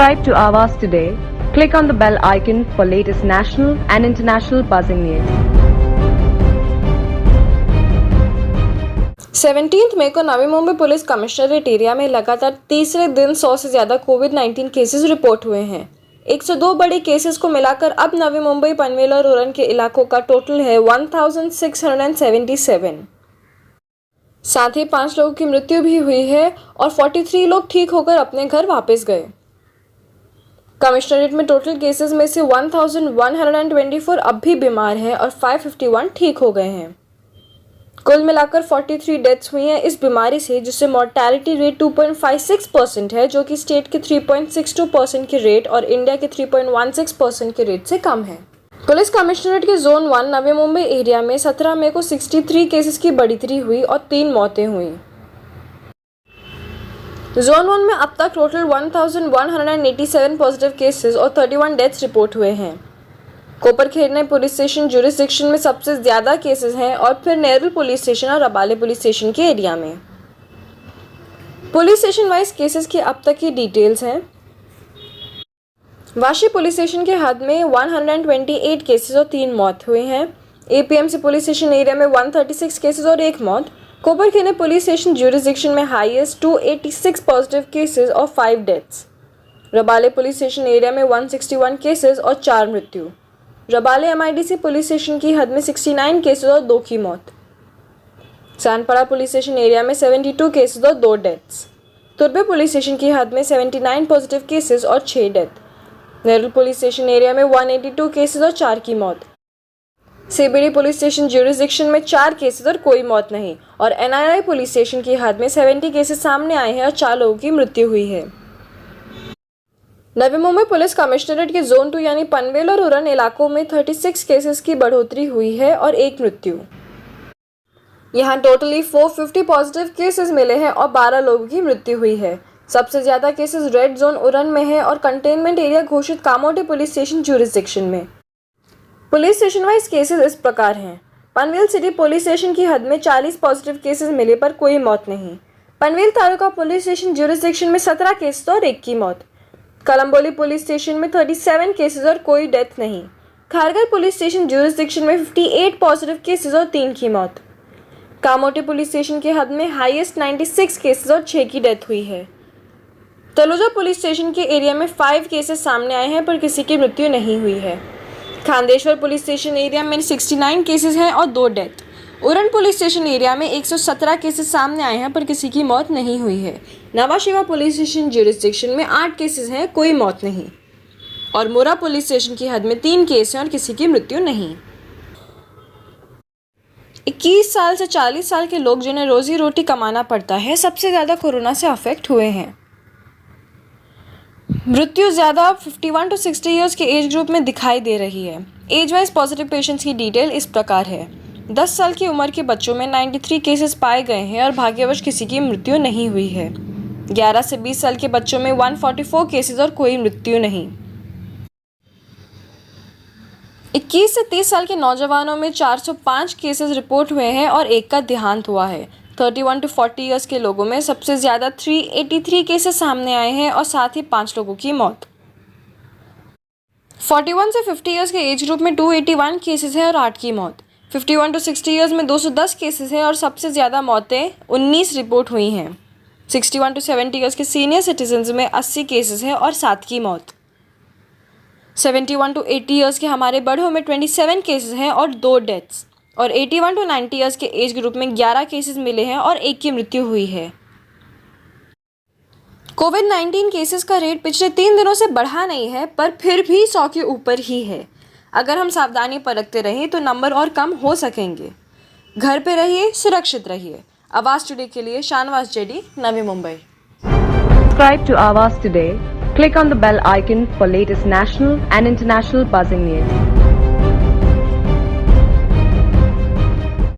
Subscribe to Avas today. Click on the bell icon for latest national and international buzzing news. 17 मई को Navi Mumbai police commissionerate area में लगातार तीसरे दिन 100 से ज्यादा कोविड-19 केसेस रिपोर्ट हुए हैं। 102 बड़े केसेस को मिलाकर अब नवी मुंबई, पनवेल और उरण के इलाकों का टोटल है 1677। साथ ही 5 लोगों की मृत्यु भी हुई है और 43 लोग ठीक होकर अपने घर वापस गए। कमिश्नरेट में टोटल केसेस में से 1124 अब भी बीमार हैं और 551 ठीक हो गए हैं। कुल मिलाकर 43 डेथ्स हुई हैं इस बीमारी से, जिससे मॉर्टेलिटी रेट 2.56% है, जो कि स्टेट के 3.62% के रेट और इंडिया के 3.16% के रेट से कम है। पुलिस कमिश्नरेट के जोन 1 नवी मुंबई एरिया में 17 मई को 63 केसेस की बढ़ोतरी हुई और 3 मौतें हुई। जोन 1 में अब तक टोटल 1187 पॉजिटिव केसेस और 31 डेथ्स रिपोर्ट हुए हैं। कोपरखेरने पुलिस स्टेशन ज्यूरिसडिक्शन में सबसे ज्यादा केसेस हैं और फिर नेरुल पुलिस स्टेशन और रबाले पुलिस स्टेशन के एरिया में। पुलिस स्टेशन वाइज केसेस की अब तक की डिटेल्स हैं। वाशी पुलिस स्टेशन के हद में 128 केसेस और 3 मौत हुए हैं। एपीएमसी पुलिस स्टेशन एरिया में 136 केसेस और 1 मौत। कोपरखेरने पुलिस स्टेशन ज्यूरिसडिक्शन में हाईएस्ट 286 पॉजिटिव केसेस और 5 deaths. Rabale police station area में 161 केसेस और 4 मृत्यु। रबाले एमआईडीसी पुलिस स्टेशन की हद में 69 केसेस और 2 की मौत। सानपड़ा पुलिस स्टेशन एरिया में 72 केसेस और 2 डेथ्स। तुर्बे पुलिस स्टेशन की हद में 79 पॉजिटिव केसेस और 6 death. Nerul police station area में 182 केसेस और 4 की मौत। सीबीडी पुलिस स्टेशन ज्यूरिसडिक्शन में 4 केसेस और कोई मौत नहीं। और एनआईआई पुलिस स्टेशन की हद में 70 केसेस सामने आए हैं और 4 लोगों की मृत्यु हुई है। नवी मुंबई पुलिस कमिश्नरेट के जोन 2 यानी पनवेल और उरण इलाकों में 36 केसेस की बढ़ोतरी हुई है और 1 मृत्यु। यहां टोटली 450 पॉजिटिव केसेस मिले हैं और 12 लोगों की मृत्यु हुई है। सबसे ज्यादा केसेस रेड जोन उरण में है और कंटेनमेंट एरिया घोषित कामोटे पुलिस स्टेशन ज्यूरिसडिक्शन में। पुलिस स्टेशन वाइज केसेस इस प्रकार हैं। पनवेल सिटी पुलिस स्टेशन की हद में 40 पॉजिटिव केसेस मिले पर कोई मौत नहीं। Panvel taluka police station jurisdiction में 17 केसेस और 1 की मौत। कलम्बोली पुलिस स्टेशन में 37 केसेस और कोई डेथ नहीं। खारगर पुलिस स्टेशन ज्यूरिसडिक्शन में 58 पॉजिटिव केसेस और 3 की मौत। कामोटे पुलिस स्टेशन के हद में हाईएस्ट 96 केसेस और 6 की डेथ हुई है। तलोजा पुलिस स्टेशन के एरिया में 5 केसेस सामने आए हैं पर किसी की मृत्यु नहीं हुई है। खांदेश्वर पुलिस स्टेशन एरिया में 69 केसेस हैं और 2 death. Uran police station area में 117 केसेस सामने आए हैं पर किसी की मौत नहीं हुई है। नवाशिवा पुलिस स्टेशन ज्यूरिसडिक्शन में 8 केसेस हैं, कोई मौत नहीं। और मुरा पुलिस स्टेशन की हद में 3 केस हैं और किसी की मृत्यु नहीं। 21 साल से 40 साल के लोग जिन्हें रोजी रोटी कमाना पड़ता है, सबसे ज्यादा कोरोना से अफेक्ट हुए हैं। मृत्यु ज्यादा 51 to 60 ईयर्स के एज ग्रुप में दिखाई दे रही है। एज वाइज पॉजिटिव पेशेंट्स की डिटेल इस प्रकार है। 10 साल की उम्र के बच्चों में 93 केसेस पाए गए हैं और भाग्यवश किसी की मृत्यु नहीं हुई है। 11 से 20 साल के बच्चों में 144 केसेस और कोई मृत्यु नहीं। 21 से 30 साल के नौजवानों में 405 केसेस रिपोर्ट हुए हैं और 1 का देहांत हुआ है। 31 to 40 ईयर्स के लोगों में सबसे ज्यादा 383 केसेस सामने आए हैं और साथ ही 5 लोगों की मौत। 41 से 50 ईयर्स के एज ग्रुप में 281 केसेस हैं और 8 की मौत। 51 to 60 ईयर्स में 210 केसेस हैं और सबसे ज्यादा मौतें 19 रिपोर्ट हुई हैं। 61 to 70 ईयर्स के सीनियर सिटीजन्स में 80 केसेस हैं और 7 की मौत। 71 to 80 ईयर्स के हमारे बड़ों में 27 केसेस हैं और 2 डेथ्स। और 81 to 90 ईयर्स के एज ग्रुप में 11 केसेस मिले हैं और 1 की मृत्यु हुई है। कोविड-19 केसेस का रेट पिछले 3 दिनों से बढ़ा नहीं है पर फिर भी 100 के ऊपर ही है। अगर हम सावधानी बरतते रहें तो नंबर और कम हो सकेंगे। घर पे रहिए, सुरक्षित रहिए। आवाज टुडे के लिए Shanavas JD, Navi Mumbai. Subscribe to Avas today. Click on the bell icon for latest national and international buzzing news.